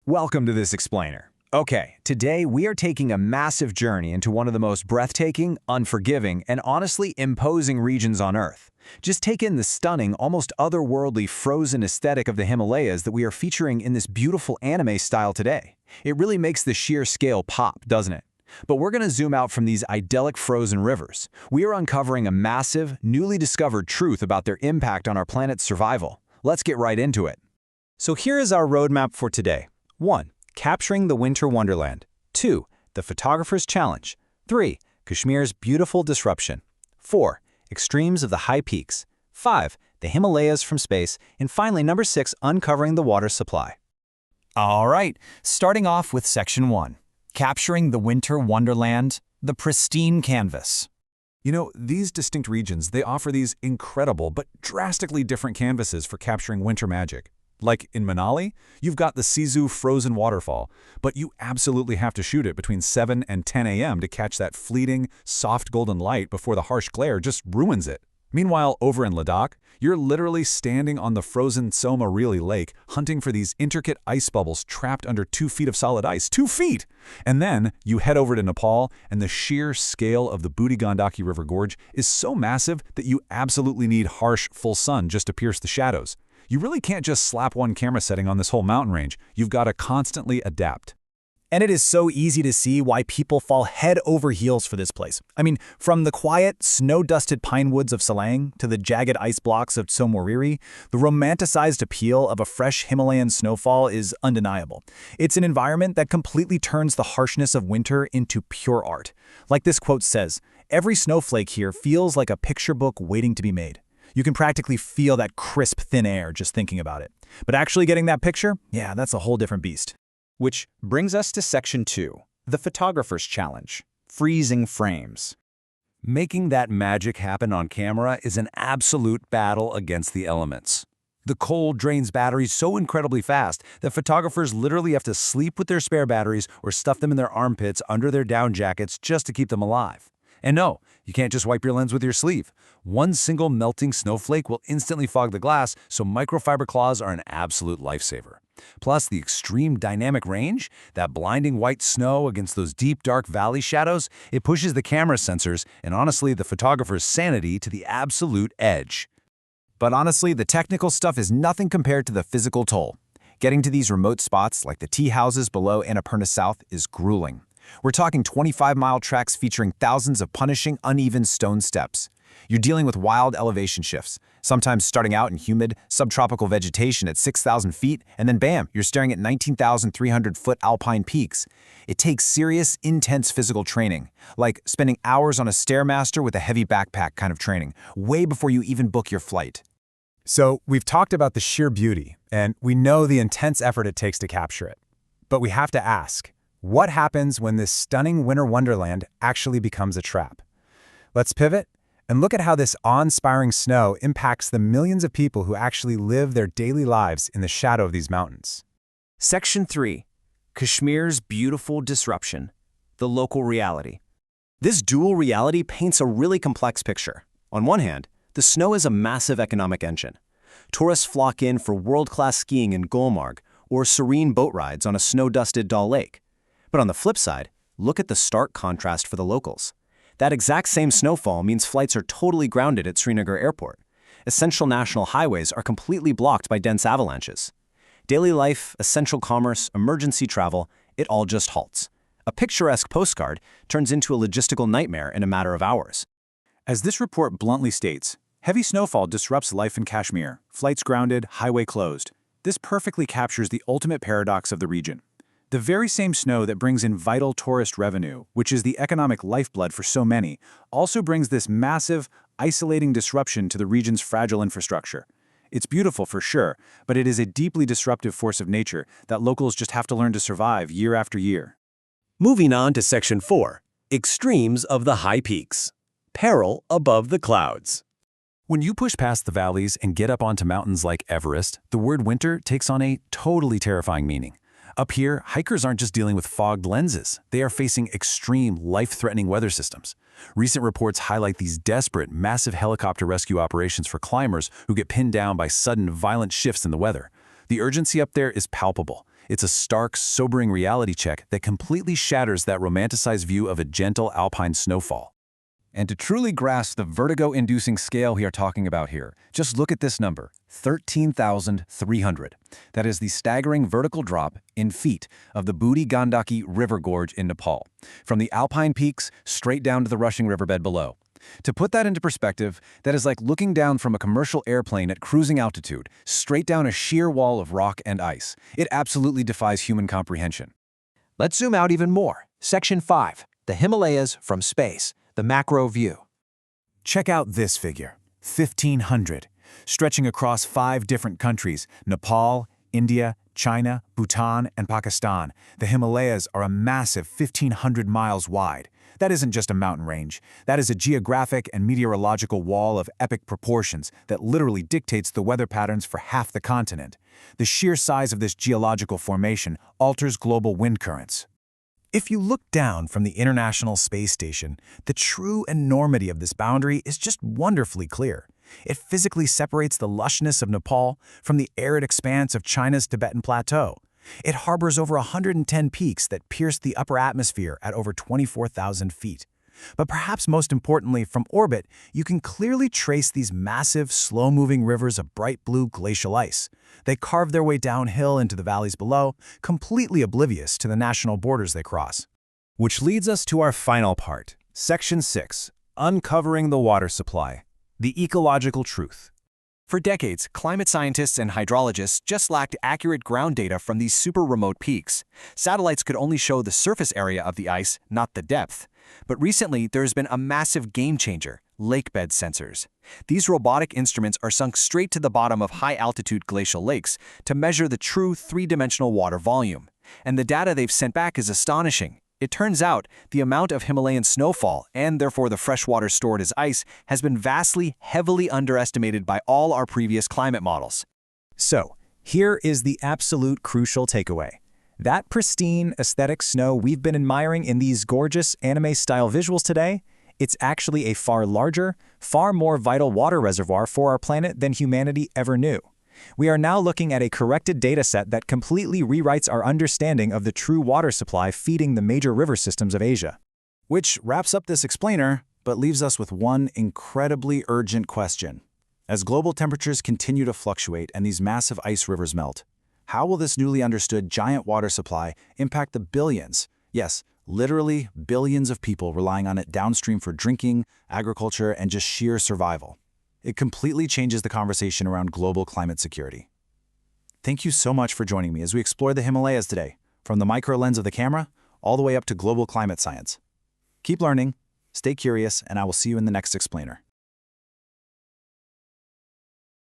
Welcome to this explainer. Okay, today we are taking a massive journey into one of the most breathtaking, unforgiving, and honestly imposing regions on Earth. Just take in the stunning, almost otherworldly frozen aesthetic of the Himalayas that we are featuring in this beautiful anime style today. It really makes the sheer scale pop, doesn't it? But we're going to zoom out from these idyllic frozen rivers. We are uncovering a massive, newly discovered truth about their impact on our planet's survival. Let's get right into it. So here is our roadmap for today. 1. Capturing the winter wonderland. 2. The photographer's challenge. 3. Kashmir's beautiful disruption. 4. Extremes of the high peaks. 5. The Himalayas from space. And finally, number 6, uncovering the water supply. All right, starting off with Section 1. Capturing the winter wonderland, the pristine canvas. You know, these distinct regions, they offer these incredible but drastically different canvases for capturing winter magic. Like in Manali, you've got the Sisu frozen waterfall, but you absolutely have to shoot it between 7 and 10 a.m. to catch that fleeting, soft golden light before the harsh glare just ruins it. Meanwhile, over in Ladakh, you're literally standing on the frozen Somarili Lake hunting for these intricate ice bubbles trapped under 2 feet of solid ice. 2 feet! And then you head over to Nepal, and the sheer scale of the Budi Gandaki River Gorge is so massive that you absolutely need harsh, full sun just to pierce the shadows. You really can't just slap one camera setting on this whole mountain range. You've got to constantly adapt. And it is so easy to see why people fall head over heels for this place. I mean, from the quiet, snow-dusted pine woods of Salang to the jagged ice blocks of Tsomoriri, the romanticized appeal of a fresh Himalayan snowfall is undeniable. It's an environment that completely turns the harshness of winter into pure art. Like this quote says, "Every snowflake here feels like a picture book waiting to be made." You can practically feel that crisp, thin air just thinking about it. But actually getting that picture, yeah, that's a whole different beast. Which brings us to Section 2, the photographer's challenge, freezing frames. Making that magic happen on camera is an absolute battle against the elements. The cold drains batteries so incredibly fast that photographers literally have to sleep with their spare batteries or stuff them in their armpits under their down jackets just to keep them alive. And no, you can't just wipe your lens with your sleeve. One single melting snowflake will instantly fog the glass, so microfiber cloths are an absolute lifesaver. Plus, the extreme dynamic range, that blinding white snow against those deep, dark valley shadows, it pushes the camera sensors and honestly the photographer's sanity to the absolute edge. But honestly, the technical stuff is nothing compared to the physical toll. Getting to these remote spots, like the tea houses below Annapurna South, is grueling. We're talking 25-mile tracks featuring thousands of punishing, uneven stone steps. You're dealing with wild elevation shifts, sometimes starting out in humid, subtropical vegetation at 6,000 feet, and then bam, you're staring at 19,300-foot alpine peaks. It takes serious, intense physical training, like spending hours on a Stairmaster with a heavy backpack kind of training, way before you even book your flight. So we've talked about the sheer beauty, and we know the intense effort it takes to capture it. But we have to ask, what happens when this stunning winter wonderland actually becomes a trap? Let's pivot and look at how this awe-inspiring snow impacts the millions of people who actually live their daily lives in the shadow of these mountains. Section 3. Kashmir's beautiful disruption, the local reality. This dual reality paints a really complex picture. On one hand, the snow is a massive economic engine. Tourists flock in for world-class skiing in Gulmarg or serene boat rides on a snow-dusted Dal Lake. But on the flip side, look at the stark contrast for the locals. That exact same snowfall means flights are totally grounded at Srinagar Airport. Essential national highways are completely blocked by dense avalanches. Daily life, essential commerce, emergency travel, it all just halts. A picturesque postcard turns into a logistical nightmare in a matter of hours. As this report bluntly states, heavy snowfall disrupts life in Kashmir, flights grounded, highway closed. This perfectly captures the ultimate paradox of the region. The very same snow that brings in vital tourist revenue, which is the economic lifeblood for so many, also brings this massive, isolating disruption to the region's fragile infrastructure. It's beautiful for sure, but it is a deeply disruptive force of nature that locals just have to learn to survive year after year. Moving on to Section 4, Extremes of the High Peaks, Peril Above the Clouds. When you push past the valleys and get up onto mountains like Everest, the word winter takes on a totally terrifying meaning. Up here, hikers aren't just dealing with fogged lenses. They are facing extreme, life-threatening weather systems. Recent reports highlight these desperate, massive helicopter rescue operations for climbers who get pinned down by sudden, violent shifts in the weather. The urgency up there is palpable. It's a stark, sobering reality check that completely shatters that romanticized view of a gentle alpine snowfall. And to truly grasp the vertigo-inducing scale we are talking about here, just look at this number, 13,300. That is the staggering vertical drop in feet of the Budi Gandaki River Gorge in Nepal, from the alpine peaks straight down to the rushing riverbed below. To put that into perspective, that is like looking down from a commercial airplane at cruising altitude, straight down a sheer wall of rock and ice. It absolutely defies human comprehension. Let's zoom out even more. Section 5, the Himalayas from space, the macro view. Check out this figure, 1,500, stretching across 5 different countries, Nepal, India, China, Bhutan, and Pakistan. The Himalayas are a massive 1,500 miles wide. That isn't just a mountain range. That is a geographic and meteorological wall of epic proportions that literally dictates the weather patterns for half the continent. The sheer size of this geological formation alters global wind currents. If you look down from the International Space Station, the true enormity of this boundary is just wonderfully clear. It physically separates the lushness of Nepal from the arid expanse of China's Tibetan Plateau. It harbors over 110 peaks that pierce the upper atmosphere at over 24,000 feet. But perhaps most importantly, from orbit, you can clearly trace these massive, slow-moving rivers of bright blue glacial ice. They carve their way downhill into the valleys below, completely oblivious to the national borders they cross. Which leads us to our final part, Section 6, Uncovering the Water Supply, the Ecological Truth. For decades, climate scientists and hydrologists just lacked accurate ground data from these super remote peaks. Satellites could only show the surface area of the ice, not the depth. But recently, there has been a massive game changer, lakebed sensors. These robotic instruments are sunk straight to the bottom of high-altitude glacial lakes to measure the true three-dimensional water volume. And the data they've sent back is astonishing. It turns out the amount of Himalayan snowfall, and therefore the fresh water stored as ice, has been vastly, heavily underestimated by all our previous climate models. So, here is the absolute crucial takeaway. That pristine, aesthetic snow we've been admiring in these gorgeous anime-style visuals today, it's actually a far larger, far more vital water reservoir for our planet than humanity ever knew. We are now looking at a corrected dataset that completely rewrites our understanding of the true water supply feeding the major river systems of Asia. Which wraps up this explainer, but leaves us with one incredibly urgent question. As global temperatures continue to fluctuate and these massive ice rivers melt, how will this newly understood giant water supply impact the billions, yes, literally billions of people relying on it downstream for drinking, agriculture, and just sheer survival? It completely changes the conversation around global climate security. Thank you so much for joining me as we explore the Himalayas today, from the micro lens of the camera all the way up to global climate science. Keep learning, stay curious, and I will see you in the next explainer.